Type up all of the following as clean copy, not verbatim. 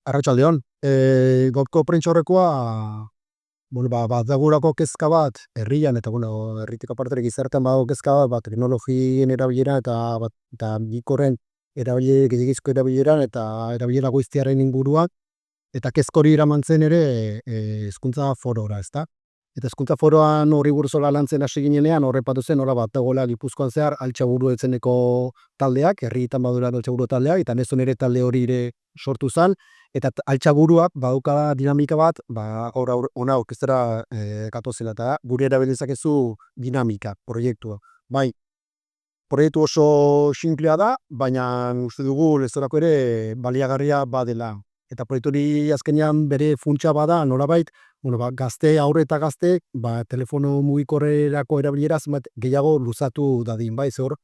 Arratsaldeon. Gaurko prentsaurrekoa, badagulako kezka bat herrian eta herritik aparte gizartean badago kezka bat teknologien erabilera eta gikorren gehiegizko erabileran eta erabilera goiztiarren inguruan, eta kezka hori eramantzen ere hezkuntza forora, ezta? Eta hezkuntza foroan horri buruz lantzen hasi ginenean, horrepatu zen, dagoela Gipuzkoan zehar Altxaburu etzeneko taldeak, herrietan badura Altxaburu taldeak, eta nezon ere talde hori ere sortu zen, eta Altxaburuak badauka dinamika bat, gaur hona orkestera gatozela, eta gure erabilizakezu dinamika, proiektua. Bai, proiektu oso sinplea da, baina uste dugu lezorako ere baliagarria badela. Eta proiektu hori azkenean bere funtsa bada, nolabait, gazte, aurre eta gazte, telefono mugikorrerako erabilera zenbat gehiago luzatu dadin, bai, hor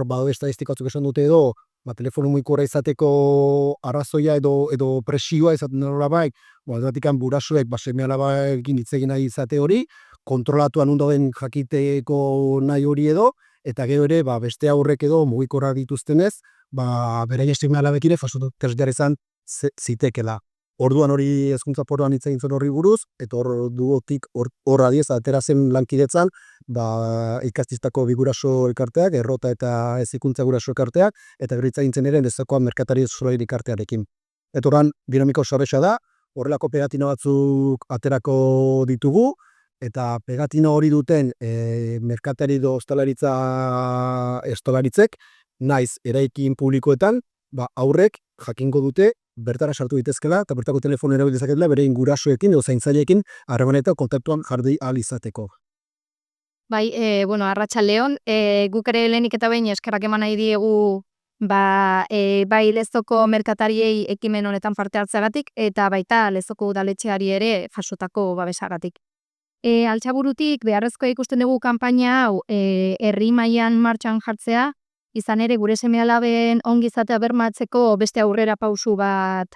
badu estadistikatzuk esan dute edo, telefono mugikorra izateko arrazoia edo presioa izaten nolabait, aldatik burasuek seme-alabekin hitz egin nahi izate hori, kontrolatuan ondo den jakiteko nahi hori edo, eta gero ere beste aurrek edo mugikorra dituztenez, beraien seme-alabekin fasotesdera izan zitekela. Orduan hori hezkuntza foroan hitz egin zen horri buruz, eta hor duotik hor adiez atera zen lankidetzan, ikastiztako bi guraso elkarteak, Errota eta Hezikuntza guraso elkarteak, eta gero hitz egin zen ere Lezokoa merkatari solaire elkartearekin. Eta horren dinamiko sorresa da, horrelako pegatina batzuk aterako ditugu, eta pegatina hori duten merkatari edo ostalaritzek, naiz eraikin publikoetan, aurrek jakingo dute bertara sartu ditezkela, eta bertako telefono erabil dezaketela bere gurasoekin edo zaintzaileekin harremanetan kontaktuan jarri ahal izateko. Bai, arratsaldeon, guk ere lehenik eta behin eskerrak eman nahi diegu bai Lezoko merkatariei ekimen honetan parte hartzeagatik eta baita Lezoko udaletxeari ere jasotako babesagatik. Altxaburutik beharrezkoa ikusten dugu kanpaina hau herri mailan martxan jartzea, izan ere gure seme-alaben ongizatea bermatzeko beste aurrera pausu bat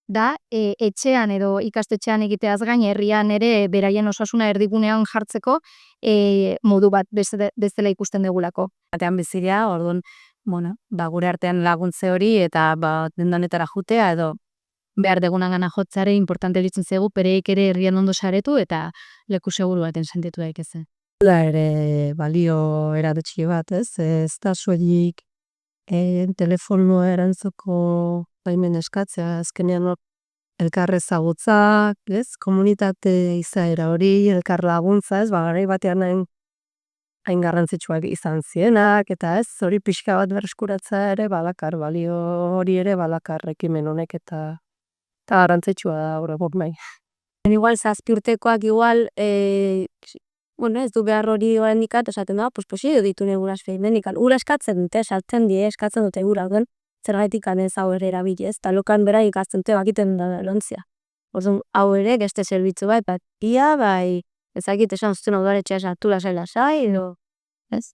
da, etxean edo ikastetxean egiteaz gain herrian ere beraien osasuna erdigunean jartzeko modu bat bezala ikusten dugulako. Batean bizira, orduan, gure artean laguntze hori eta dendanetara jutea edo behar degunan gana jotzare importante litzen zegu, pereik ere herrian ondo saretu eta leku seguru baten sentitu daitezen. Da ere balio eratutxi bat, ez da soilik telefonoa erantzoko baimen eskatzea, azkenean elkar ezagutzak, komunitate izaera hori, elkar laguntza, garai batean hain garrantzitsuak izan zienak, eta hori pixka bat berreskuratza ere balakar, balio hori ere balakar ekimen honek eta garrantzitsua da hori bai. Igual 7 urtekoak igual, ez du behar hori indikat, esaten da, posio ditu neguraz feimenikan. Ura eskatzen dute, saltzen die, eskatzen dute ura duen, zergaitik ez hau ere erabilez, eta lokan bera ikazten dute bakiten da lontzia. Orduan, hau ere, geste zerbitzu bai, ezakit esan zuten udaletxea sartu lasai, edo, ez?